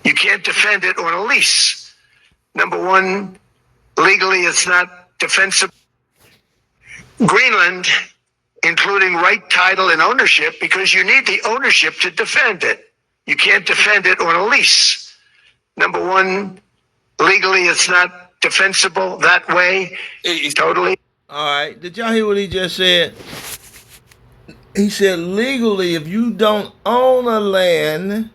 You can't defend it on a lease. Number one, legally it's not defensible. Greenland, including right, title, and ownership, because you need the ownership to defend it. You can't defend it on a lease. Number one, legally it's not defensible that way. Totally. All right. Did y'all hear what he just said? He said legally, if you don't own a land,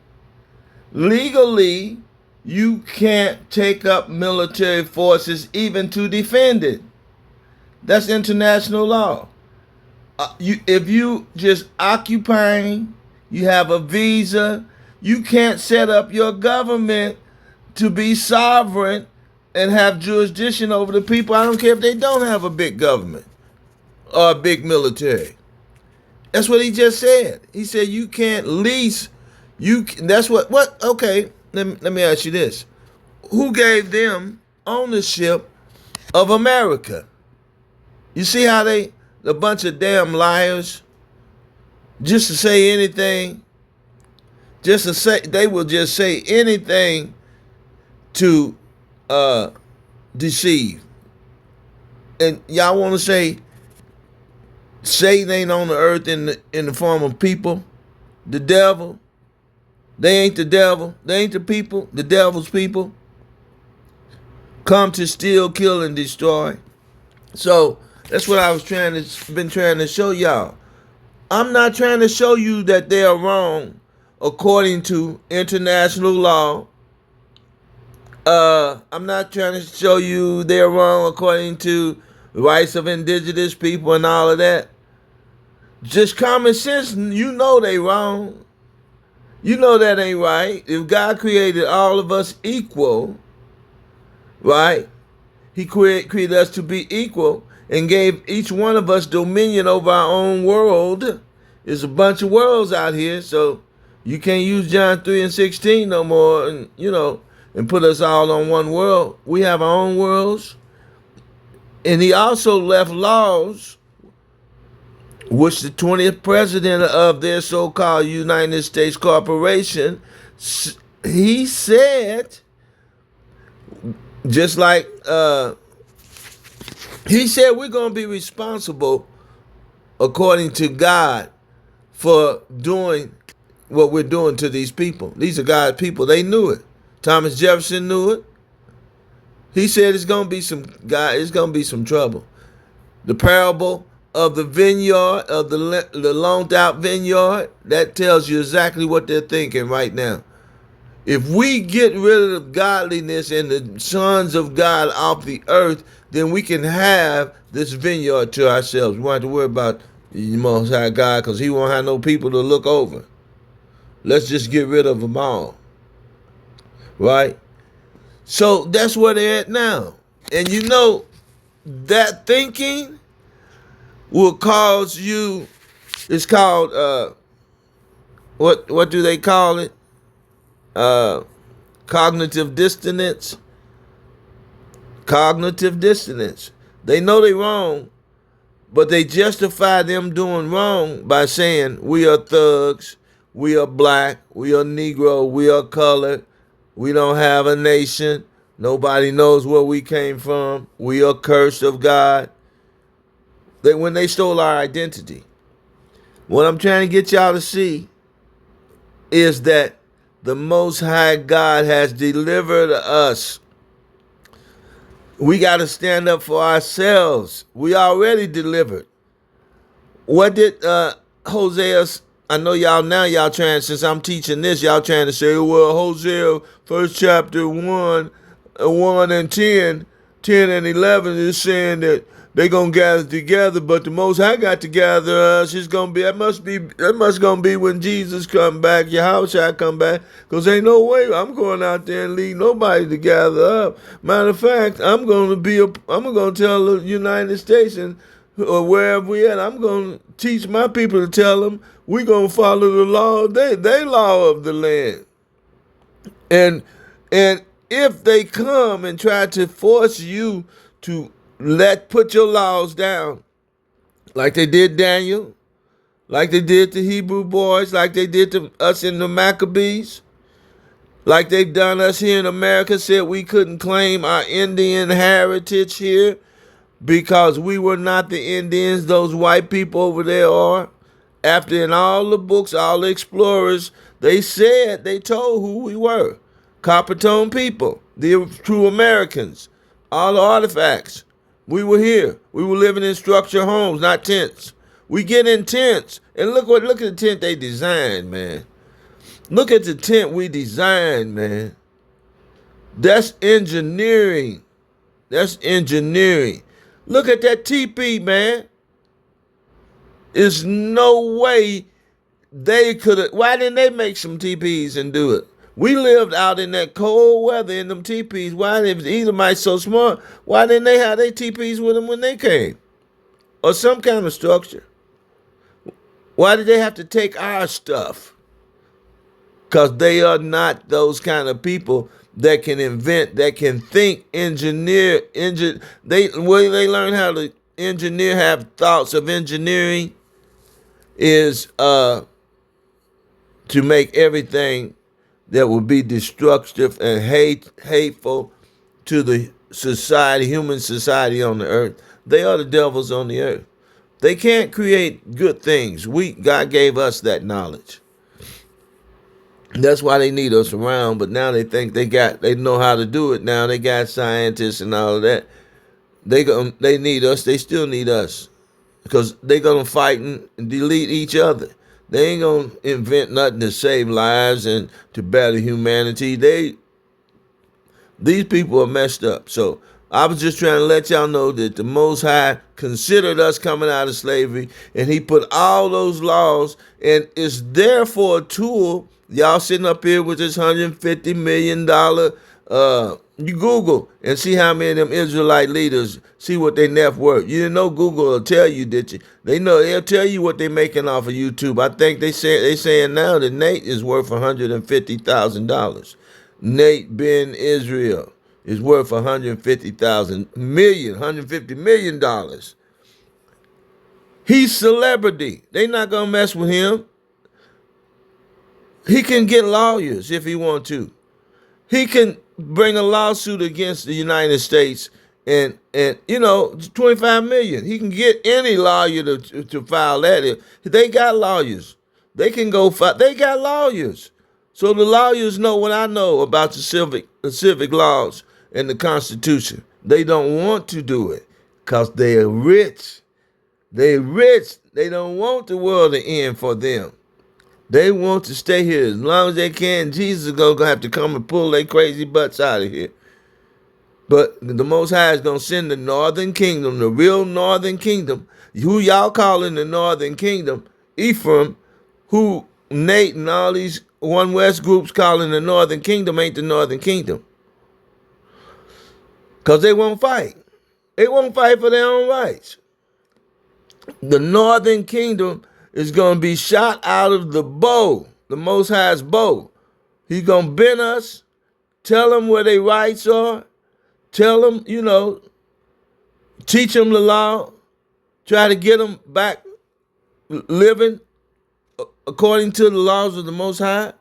legally, you can't take up military forces even to defend it. That's international law. If you just occupying, you have a visa, you can't set up your government to be sovereign and have jurisdiction over the people. I don't care if they don't have a big government or a big military. That's what he just said. He said you can't lease. That's what. Okay. Let me ask you this: who gave them ownership of America? You see how a bunch of damn liars, just to say anything, they will just say anything to deceive. And y'all want to say Satan ain't on the earth in the form of people, the devil. They ain't the devil. They ain't the people. The devil's people come to steal, kill, and destroy. So that's what I was been trying to show y'all. I'm not trying to show you that they are wrong according to international law. I'm not trying to show you they're wrong according to rights of indigenous people and all of that. Just common sense, you know they wrong. You know that ain't right. If God created all of us equal, right? He created us to be equal and gave each one of us dominion over our own world. There's a bunch of worlds out here, so you can't use John 3:16 no more, and put us all on one world. We have our own worlds. And he also left laws, which the 20th president of their so-called United States Corporation, he said, just like he said, we're going to be responsible according to God for doing what we're doing to these people. These are God's people. They knew it. Thomas Jefferson knew it. He said it's going to be some trouble. The parable of the vineyard, of the loaned out vineyard, that tells you exactly what they're thinking right now. If we get rid of godliness and the sons of God off the earth, then we can have this vineyard to ourselves. We won't have to worry about the Most High God because he won't have no people to look over. Let's just get rid of them all. Right? So that's where they're at now. And that thinking will cause you, it's called, what do they call it? Cognitive dissonance. Cognitive dissonance. They know they're wrong, but they justify them doing wrong by saying we are thugs, we are black, we are Negro, we are colored, we don't have a nation, nobody knows where we came from, we are cursed of God. When they stole our identity. What I'm trying to get y'all to see is that the Most High God has delivered us. We got to stand up for ourselves. We already delivered. What did Hosea, I know y'all trying, since I'm teaching this, y'all trying to say, well, Hosea, first chapter 1 and 10 and 11 is saying that they gonna gather together, but the Most High got to gather us. It's gonna be that must gonna be when Jesus come back, Yahushua come back, because ain't no way I'm going out there and leave nobody to gather up. Matter of fact, I'm gonna tell the United States or wherever we at, I'm gonna teach my people to tell them we gonna follow the law, they law of the land, and if they come and try to force you to put your laws down, like they did Daniel, like they did the Hebrew boys, like they did to us in the Maccabees, Like they've done us here in America, said we couldn't claim our Indian heritage here because we were not the Indians those white people over there are. After in all the books, all the explorers, they told who we were. Copper tone people, the true Americans, all the artifacts. We were here. We were living in structured homes, not tents. We get in tents. And look at the tent they designed, man. Look at the tent we designed, man. That's engineering. That's engineering. Look at that teepee, man. There's no way they could have. Why didn't they make some teepees and do it? We lived out in that cold weather in them teepees. Why did Edomites so smart? Why didn't they have their teepees with them when they came? Or some kind of structure? Why did they have to take our stuff? Because they are not those kind of people that can invent, that can think, engineer. Where they learn how to engineer, have thoughts of engineering, is to make everything that would be destructive and hateful to the society, human society on the earth. They are the devils on the earth. They can't create good things. God gave us that knowledge. That's why they need us around. But now they think they know how to do it. Now they got scientists and all of that. They need us. They still need us because they're gonna fight and delete each other. They ain't gonna invent nothing to save lives and to better humanity. These people are messed up. So I was just trying to let y'all know that the Most High considered us coming out of slavery, and He put all those laws, and it's there for a tool. Y'all sitting up here with this $150 million. You Google and see how many of them Israelite leaders, see what they net worth. You didn't know Google will tell you, did you? They'll tell you what they're making off of YouTube. I think they saying now that Nate is worth $150,000. Nate Ben Israel is worth $150 million. He's celebrity. They not gonna mess with him. He can get lawyers if he want to. He can bring a lawsuit against the United States and 25 million. He can get any lawyer to file that. They got lawyers. They can go fight. They got lawyers. So the lawyers know what I know about the civic laws and the Constitution. They don't want to do it because they're rich. They're rich. They don't want the world to end for them. They want to stay here as long as they can. Jesus is going to have to come and pull their crazy butts out of here. But the Most High is going to send the northern kingdom, the real northern kingdom. Who y'all calling the northern kingdom? Ephraim, who Nate and all these One West groups calling the northern kingdom, ain't the northern kingdom. Because they won't fight. They won't fight for their own rights. The northern kingdom is going to be shot out of the bow, the Most High's bow. He's going to bend us, tell them where their rights are, tell them, teach them the law, try to get them back living according to the laws of the Most High.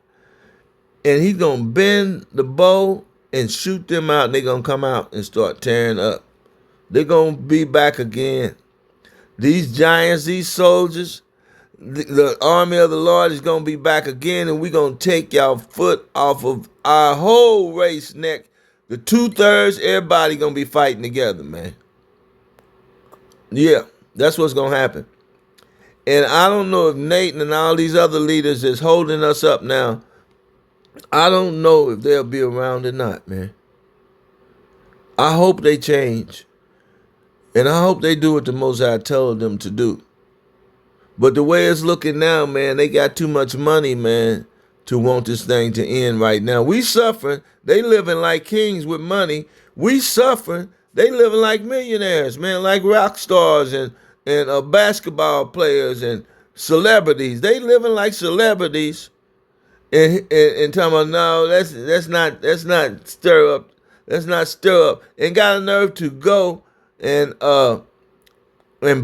And he's going to bend the bow and shoot them out, and they're going to come out and start tearing up. They're going to be back again. These giants, these soldiers, the army of the Lord is going to be back again, and we're going to take y'all foot off of our whole race neck. The 2/3, everybody going to be fighting together, man. Yeah, that's what's going to happen. And I don't know if Nathan and all these other leaders is holding us up now. I don't know if they'll be around or not, man. I hope they change. And I hope they do what the Most High told them to do. But the way it's looking now, man, they got too much money, man, to want this thing to end right now. We suffering. They living like kings with money. We suffering. They living like millionaires, man, like rock stars and basketball players and celebrities. They living like celebrities. And talking about, no, that's not stir up. Let's not stir up. And got a nerve to go and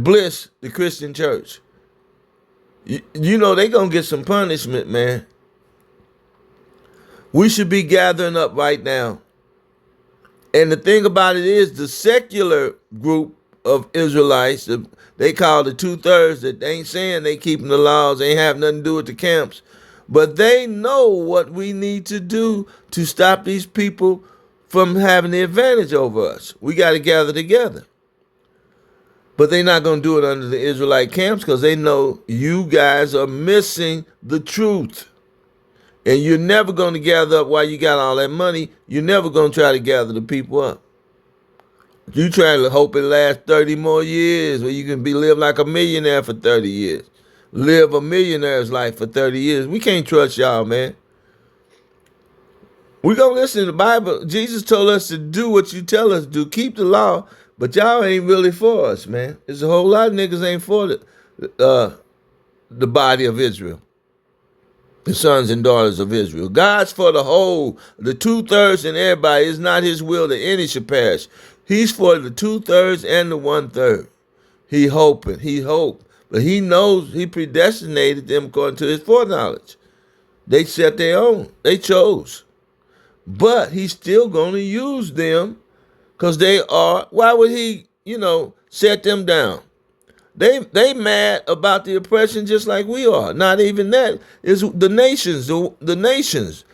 bliss the Christian church. You know they gonna get some punishment, man. We should be gathering up right now. And the thing about it is, the secular group of Israelites, they call the 2/3 that ain't saying they keeping the laws, ain't have nothing to do with the camps, but they know what we need to do to stop these people from having the advantage over us. We got to gather together. But they're not going to do it under the Israelite camps because they know you guys are missing the truth. And you're never going to gather up while you got all that money. You're never going to try to gather the people up. You try to hope it lasts 30 more years where you can live like a millionaire for 30 years. Live a millionaire's life for 30 years. We can't trust y'all, man. We're going to listen to the Bible. Jesus told us to do what you tell us to do. Keep the law. But y'all ain't really for us, man. There's a whole lot of niggas ain't for the body of Israel. The sons and daughters of Israel. God's for the whole, the 2/3 and everybody. It's not his will that any should perish. He's for the 2/3 and the 1/3. He hoped. But he knows he predestinated them according to his foreknowledge. They set their own. They chose. But he's still going to use them because they are, why would he, set them down? They mad about the oppression just like we are. Not even that. It's the nations. The nations.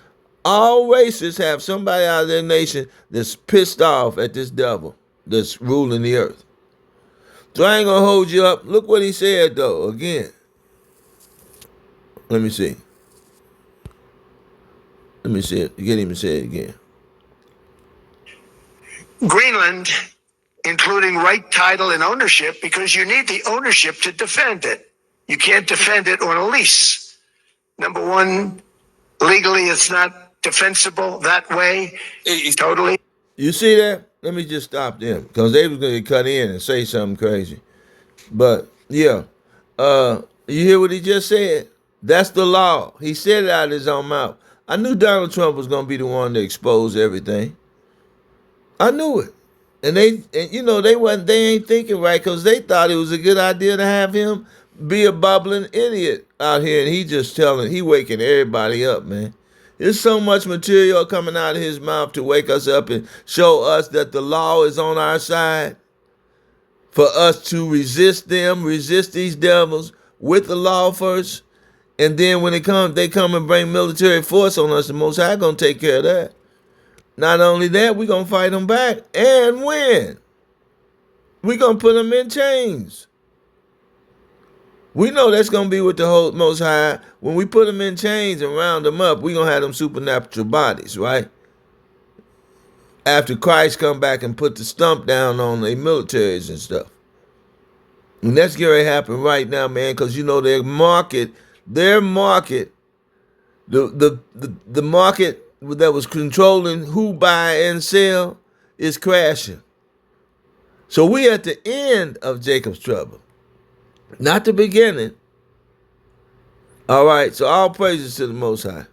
All races have somebody out of their nation that's pissed off at this devil that's ruling the earth. So I ain't going to hold you up. Look what he said, though, again. Let me see. Let me see it. Get him to say it again. Greenland, including right title and ownership, because you need the ownership to defend it. You can't defend it on a lease. Number one, legally it's not defensible that way. Totally. You see that? Let me just stop them because they was going to cut in and say something crazy. But, yeah. You hear what he just said? That's the law. He said it out of his own mouth. I knew Donald Trump was going to be the one to expose everything. I knew it. And they ain't thinking right because they thought it was a good idea to have him be a bubbling idiot out here. And he waking everybody up, man. There's so much material coming out of his mouth to wake us up and show us that the law is on our side. For us to resist these devils with the law first. And then when they come and bring military force on us, the Most High gonna take care of that. Not only that, we're going to fight them back and win. We're going to put them in chains. We know that's going to be with the whole Most High. When we put them in chains and round them up, we're going to have them supernatural bodies, right? After Christ come back and put the stump down on their militaries and stuff. And that's going to happen right now, man, because their market, the market that was controlling who buy and sell is crashing. So we at the end of Jacob's trouble, not the beginning. All right, so all praises to the Most High.